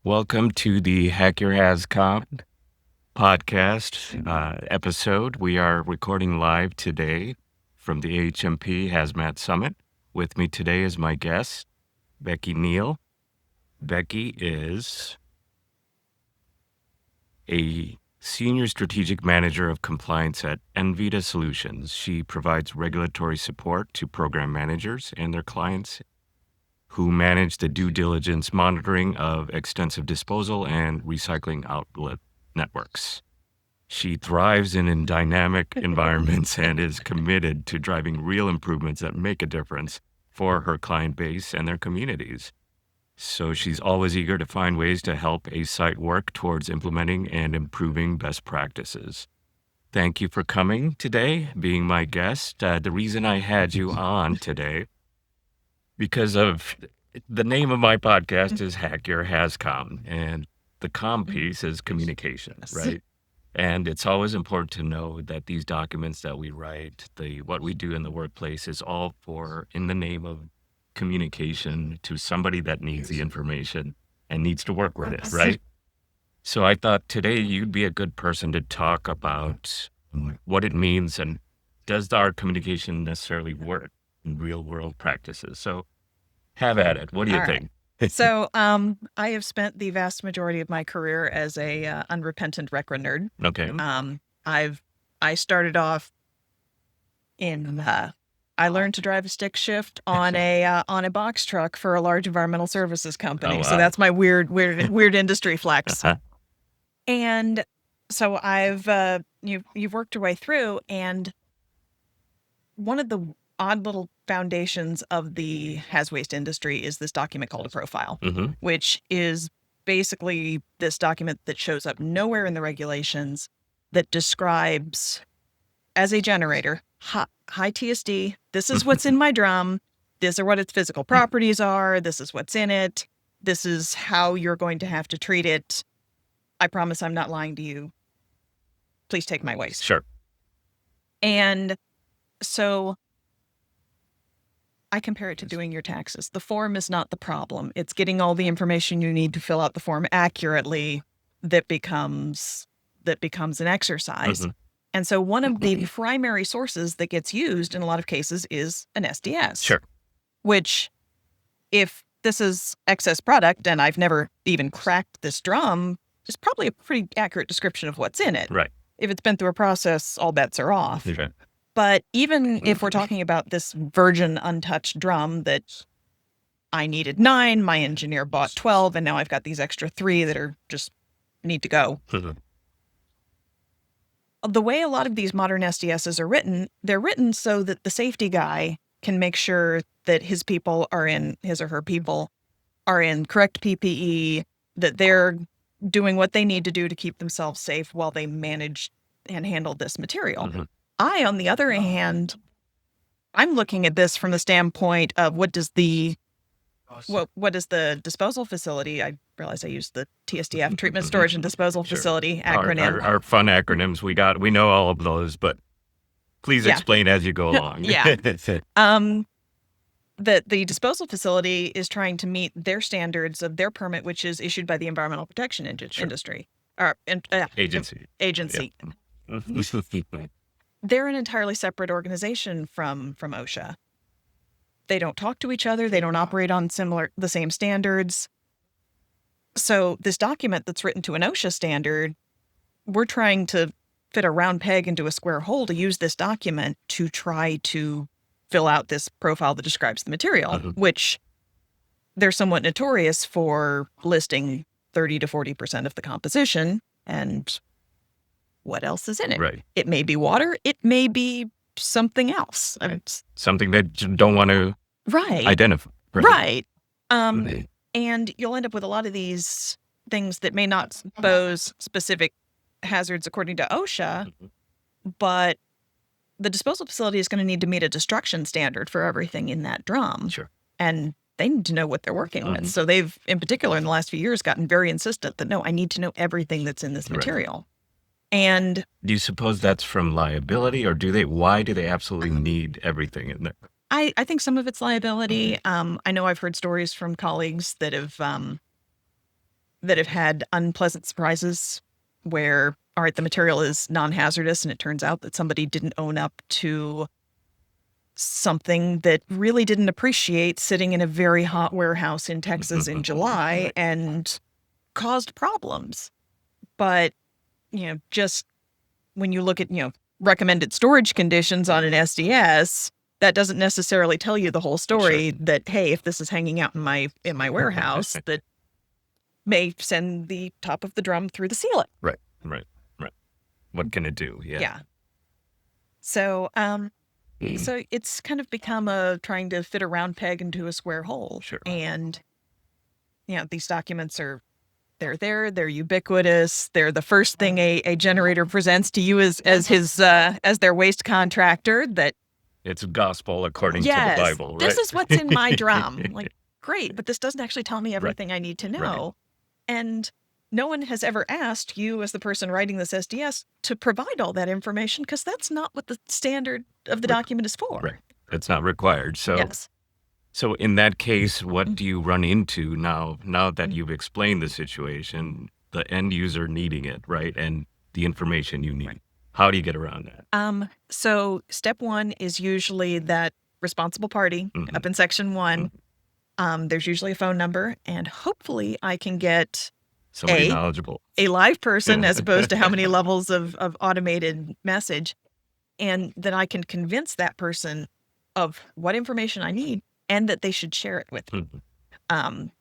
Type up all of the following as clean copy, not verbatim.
Welcome to the Hack Your HazCom podcast episode. We are recording live today from the AHMP Hazmat Summit. With me today is my guest, Becky Neal. Becky is a Senior Strategic Manager of Compliance at Envita Solutions. She provides regulatory support to program managers and their clients who manage the due diligence monitoring of extensive disposal and recycling outlet networks. She thrives in dynamic environments and is committed to driving real improvements that make a difference for her client base and their communities. So she's always eager to find ways to help a site work towards implementing and improving best practices. Thank you for coming today, being my guest. The reason I had you on today, because of the name of my podcast is Hack Your HazCom, and the com piece is communication, right? And it's always important to know that these documents that we write, what we do in the workplace is all in the name of communication to somebody that needs the information and needs to work with it, right? So I thought today you'd be a good person to talk about what it means and does our communication necessarily work in real world practices. So have at it. What do you think? So I have spent the vast majority of my career as a unrepentant record nerd. Okay. I started off in I learned to drive a stick shift on a box truck for a large environmental services company. Oh, wow. So that's my weird industry flex. And so you've worked your way through, and one of the odd little foundations of the haz waste industry is this document called a profile, which is basically this document that shows up nowhere in the regulations that describes, as a generator, high TSD, this is what's in my drum, these are what its physical properties are, this is what's in it, this is how you're going to have to treat it. I promise I'm not lying to you. Please take my waste. Sure. And so I compare it to doing your taxes. The form is not the problem. It's getting all the information you need to fill out the form accurately that becomes an exercise. And so one of the primary sources that gets used in a lot of cases is an SDS. Sure. Which, if this is excess product and I've never even cracked this drum, is probably a pretty accurate description of what's in it. Right. If it's been through a process, all bets are off. Okay. But even if we're talking about this virgin untouched drum that I needed 9, my engineer bought 12, and now I've got these extra 3 that are just need to go. The way a lot of these modern SDSs are written, they're written so that the safety guy can make sure that his or her people are in correct PPE, that they're doing what they need to do to keep themselves safe while they manage and handle this material. I, on the other hand, I'm looking at this from the standpoint of what does the disposal facility, I realize I used the TSDF, Treatment, Storage, and Disposal Facility acronym. Our fun acronyms, we know all of those, but please explain as you go along. The disposal facility is trying to meet their standards of their permit, which is issued by the Environmental Protection Industry. Agency. Yeah. They're an entirely separate organization from OSHA. They don't talk to each other. They don't operate on the same standards. So this document that's written to an OSHA standard, we're trying to fit a round peg into a square hole to use this document to try to fill out this profile that describes the material, which they're somewhat notorious for listing 30 to 40% of the composition and what else is in it. Right. It may be water. It may be something else. Right. Something that you don't want to identify. Right. And you'll end up with a lot of these things that may not pose specific hazards according to OSHA, but the disposal facility is going to need to meet a destruction standard for everything in that drum. Sure. And they need to know what they're working with. So they've, in particular, in the last few years, gotten very insistent that, no, I need to know everything that's in this material. And do you suppose that's from liability, or why do they absolutely need everything in there? I think some of it's liability. I know I've heard stories from colleagues that have that have had unpleasant surprises where, all right, the material is non-hazardous and it turns out that somebody didn't own up to something that really didn't appreciate sitting in a very hot warehouse in Texas in July and caused problems. But, just when you look at, recommended storage conditions on an SDS, that doesn't necessarily tell you the whole story. Sure. That, hey, if this is hanging out in my warehouse, that may send the top of the drum through the ceiling. Right. What can it do? Yeah. So, so it's kind of become trying to fit a round peg into a square hole. Sure. And, these documents they're ubiquitous. They're the first thing a generator presents to you as their waste contractor. That it's gospel according to the Bible, right? This is what's in my drum. Like, great, but this doesn't actually tell me everything I need to know. Right. And no one has ever asked you, as the person writing this SDS, to provide all that information, because that's not what the standard of the document is for. Right. It's not required. So, Yes. So in that case, what do you run into now that you've explained the situation, the end user needing it, right? And the information you need. Right. How do you get around that? So step one is usually that responsible party up in section 1. There's usually a phone number, and hopefully I can get somebody knowledgeable, a live person, as opposed to how many levels of automated message, and that I can convince that person of what information I need and that they should share it with me.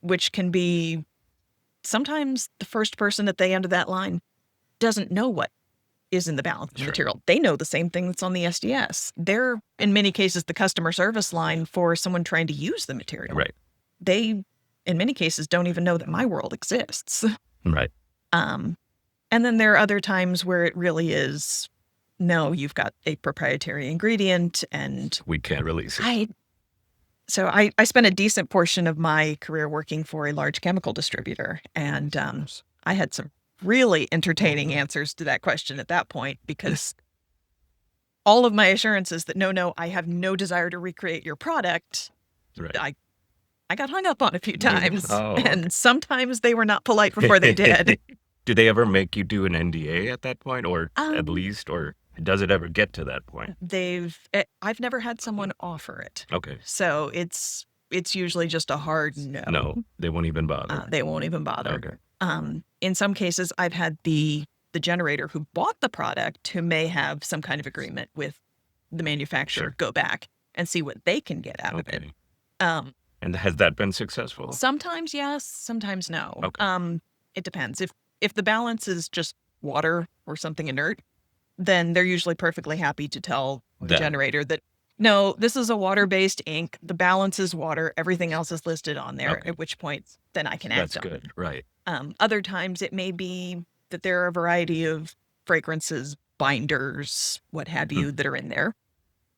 Which can be, sometimes the first person at the end of that line doesn't know what is in the balance of material. They know the same thing that's on the SDS. They're, in many cases, the customer service line for someone trying to use the material. Right. They, in many cases, don't even know that my world exists. Right. And then there are other times where it really is, no, you've got a proprietary ingredient and we can't release it. So I spent a decent portion of my career working for a large chemical distributor, and I had some really entertaining answers to that question at that point, because all of my assurances that no, I have no desire to recreate your product, right. I got hung up on a few times, okay. And sometimes they were not polite before they did. Do they ever make you do an NDA at that point, or at least, or does it ever get to that point? I've never had someone offer it. Okay. So it's usually just a hard no. No, they won't even bother. They won't even bother. Okay. In some cases, I've had the generator who bought the product, who may have some kind of agreement with the manufacturer, go back and see what they can get out of it. And has that been successful? Sometimes yes, sometimes no. Okay. It depends. If the balance is just water or something inert, then they're usually perfectly happy to tell the generator that, no, this is a water-based ink. The balance is water. Everything else is listed on there, at which point then I can act on it. That's good, right. Other times it may be that there are a variety of fragrances, binders, what have you, that are in there.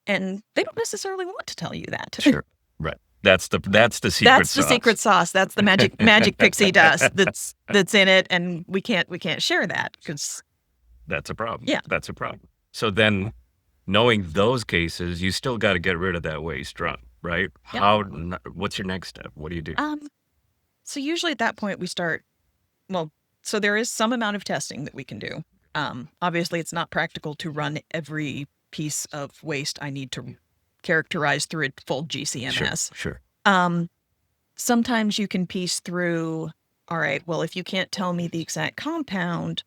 And they don't necessarily want to tell you that. Sure, right. That's the secret sauce. That's the secret sauce. That's the magic pixie dust that's in it, and we can't share that, because that's a problem. Yeah. That's a problem. So then, knowing those cases, you still got to get rid of that waste, right? Yep. What's your next step? What do you do? So usually at that point we start, so there is some amount of testing that we can do. Obviously it's not practical to run every piece of waste I need to characterize through a full GCMS. Sure. Sometimes you can piece through, all right, well, if you can't tell me the exact compound,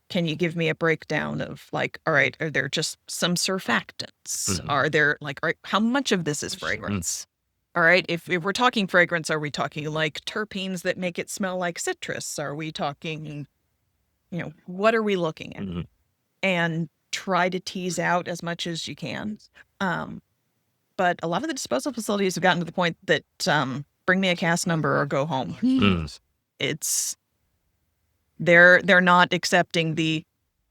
can you give me a breakdown of, like, all right, are there just some surfactants? Are there, like, all right, how much of this is fragrance? All right, if we're talking fragrance, are we talking like terpenes that make it smell like citrus? Are we talking, what are we looking at? And try to tease out as much as you can. But a lot of the disposal facilities have gotten to the point that bring me a cast number or go home. It's they're not accepting the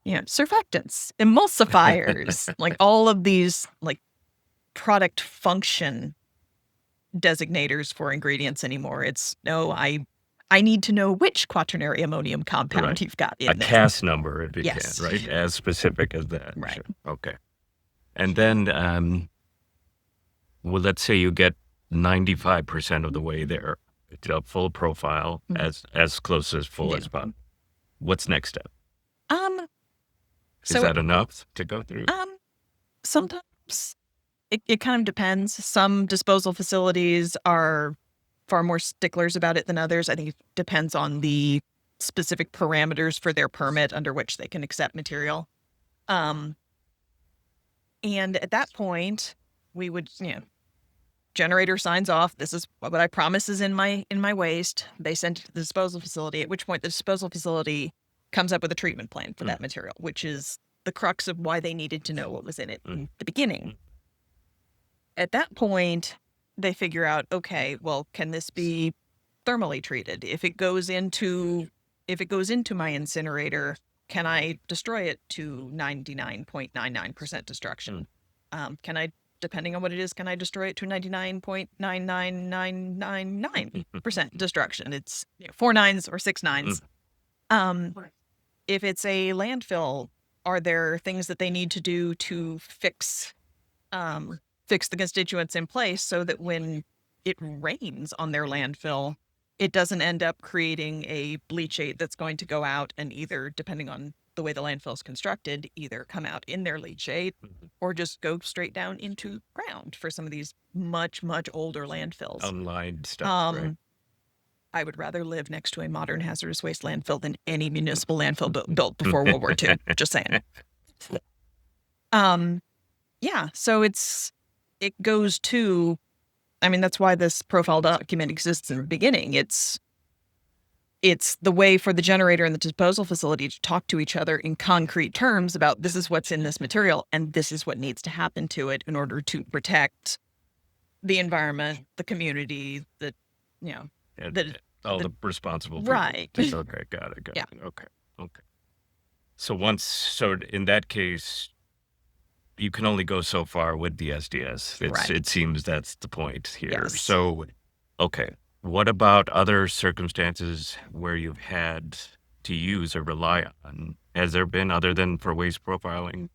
surfactants, emulsifiers, like all of these like product function designators for ingredients anymore. It's no, I need to know which quaternary ammonium compound you've got in there. A cast number, if you Yes. can, right? As specific as that. Right. Sure. Okay. And then, well, let's say you get 95% of the way there. It's a full profile, as close as full as possible. What's next step? Is that enough to go through? Sometimes it kind of depends. Some disposal facilities are far more sticklers about it than others. I think it depends on the specific parameters for their permit under which they can accept material. And at that point, we would, generator signs off. This is what I promise is in my waste. They send it to the disposal facility, at which point the disposal facility comes up with a treatment plan for that material, which is the crux of why they needed to know what was in it in the beginning. At that point, they figure out, okay, well, can this be thermally treated? If it goes into my incinerator, can I destroy it to 99.99% destruction? Can I, depending on what it is, can I destroy it to 99.99999% destruction? It's 4 nines or 6 nines. If it's a landfill, are there things that they need to do to fix the constituents in place so that when it rains on their landfill, it doesn't end up creating a leachate that's going to go out and either, depending on the way the landfill is constructed, either come out in their leachate or just go straight down into ground for some of these much, much older landfills. Unlined stuff, right? I would rather live next to a modern hazardous waste landfill than any municipal landfill built before World War II. Just saying. So it goes to, that's why this profile document exists in the beginning. It's the way for the generator and the disposal facility to talk to each other in concrete terms about this is what's in this material and this is what needs to happen to it in order to protect the environment, the community, all the responsible people. Right. Okay, got it. Yeah. Okay. So in that case, you can only go so far with the SDS. It seems that's the point here. Yes. So, okay. What about other circumstances where you've had to use or rely on? Has there been, other than for waste profiling,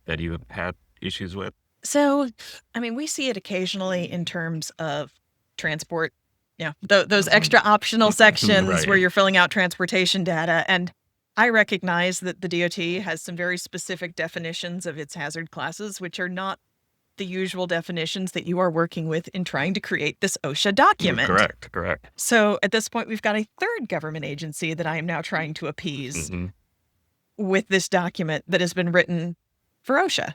that you have had issues with? So, we see it occasionally in terms of transport. Those extra optional sections where you're filling out transportation data. And I recognize that the DOT has some very specific definitions of its hazard classes, which are not the usual definitions that you are working with in trying to create this OSHA document. Correct. So at this point, we've got a third government agency that I am now trying to appease with this document that has been written for OSHA.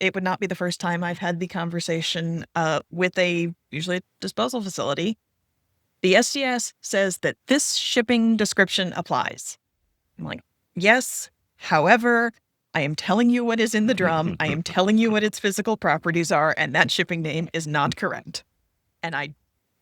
It would not be the first time I've had the conversation with usually a disposal facility. The SDS says that this shipping description applies. I'm like, yes, however, I am telling you what is in the drum. I am telling you what its physical properties are, and that shipping name is not correct. And I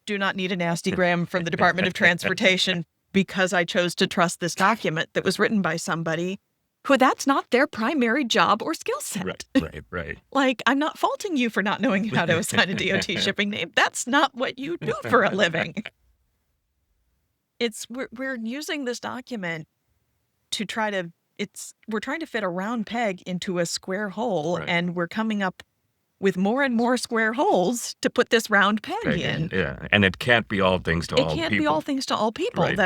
do not need a nastygram from the Department of Transportation because I chose to trust this document that was written by somebody who that's not their primary job or skill set. Right. Like, I'm not faulting you for not knowing how to assign a DOT shipping name. That's not what you do for a living. We're using this document to we're trying to fit a round peg into a square hole, and we're coming up with more and more square holes to put this round peg in. Yeah, and it can't be all things to all people. It can't be all things to all people. Right.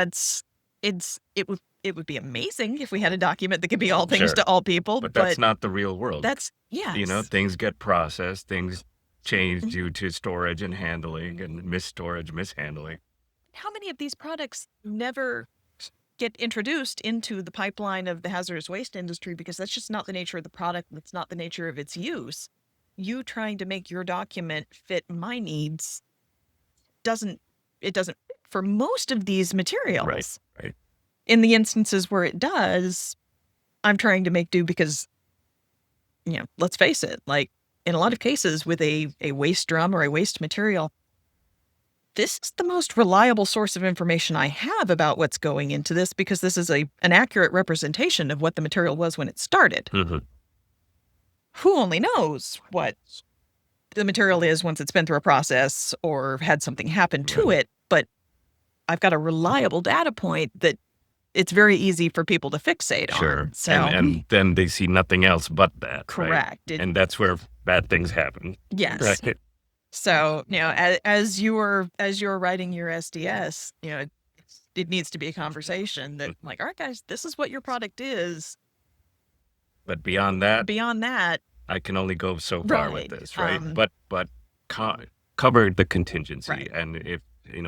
It would be amazing if we had a document that could be all things to all people. But that's not the real world. Yes. Things get processed, things change due to storage and handling and mishandling. How many of these products never get introduced into the pipeline of the hazardous waste industry because that's just not the nature of the product. That's not the nature of its use. You trying to make your document fit my needs doesn't for most of these materials. Right. In the instances where it does, I'm trying to make do because, let's face it, like in a lot of cases with a waste drum or a waste material, this is the most reliable source of information I have about what's going into this because this is an accurate representation of what the material was when it started. Mm-hmm. Who only knows what the material is once it's been through a process or had something happen to it, but I've got a reliable data point that it's very easy for people to fixate on. So, and then they see nothing else but that. Correct. Right? And that's where bad things happen. Yes. Right. So, as you're writing your SDS, it needs to be a conversation that like, all right, guys, this is what your product is. But beyond that, Beyond that, I can only go so far with right. this, right? But cover the contingency. Right. And if,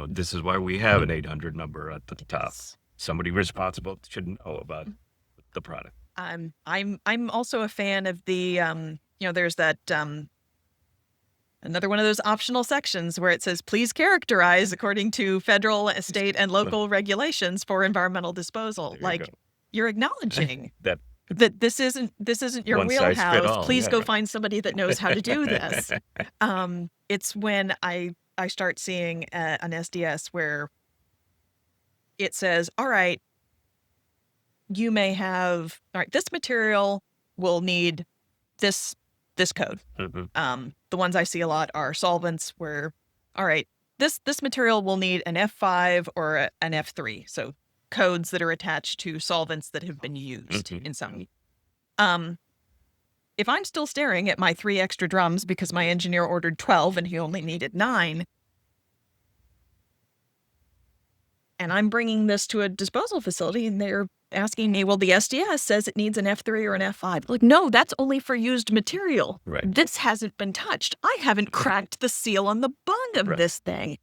this is why we have an 800 number at the top. Yes. Somebody responsible should know about the product. I'm also a fan of the, there's that, another one of those optional sections where it says, please characterize according to federal, state, and local regulations for environmental disposal. You're acknowledging that this isn't your One size fit wheelhouse. all, Please yeah. go find somebody that knows how to do this. It's when I start seeing an SDS where it says, all right, you may have, all right, this material will need this code. The ones I see a lot are solvents where, all right, this material will need an F5 or an F3. So codes that are attached to solvents that have been used in some. If I'm still staring at my 3 extra drums because my engineer ordered 12 and he only needed 9, and I'm bringing this to a disposal facility and they're asking me, well, the SDS says it needs an F3 or an F5. Like, no, that's only for used material. Right. This hasn't been touched. I haven't cracked the seal on the bung of this thing.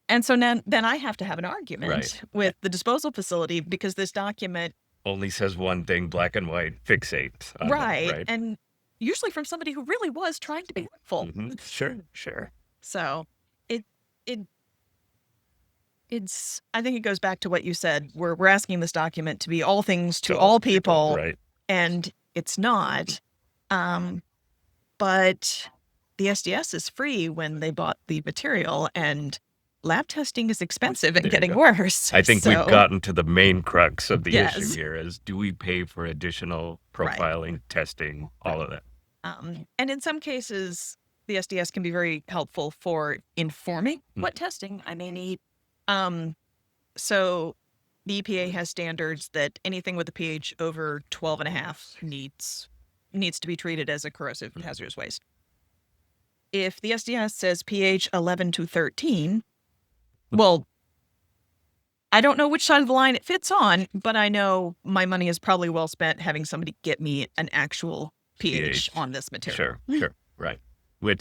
And so then I have to have an argument with the disposal facility because this document only says one thing, black and white, fixate. Right. And usually from somebody who really was trying to be helpful. Sure. So it's, I think it goes back to what you said. We're asking this document to be all things to all people, right? And it's not. But the SDS is free when they bought the material, and lab testing is expensive and getting worse. I think we've gotten to the main crux of the issue here: is do we pay for additional profiling, testing, all of that? And in some cases, the SDS can be very helpful for informing what testing I may need. So the EPA has standards that anything with a pH over 12.5 needs to be treated as a corrosive and hazardous waste. If the SDS says pH 11 to 13, well, I don't know which side of the line it fits on, but I know my money is probably well spent having somebody get me an actual pH on this material. Sure, right.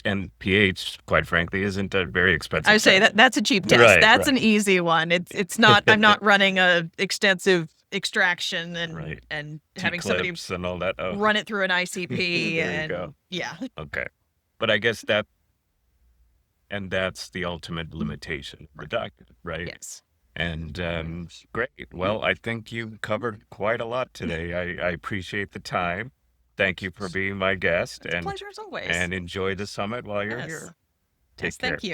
And pH, quite frankly, isn't a very expensive. I say that's a cheap test. That's an easy one. It's not. I'm not running a extensive extraction and having somebody and all that. Run it through an ICP. There you go. Yeah. Okay, but I guess that's the ultimate limitation of the document, right? Yes. And great. Well, I think you covered quite a lot today. I appreciate the time. Thank you for being my guest. It's a pleasure as always. And enjoy the summit while you're here. Take care. Thank you.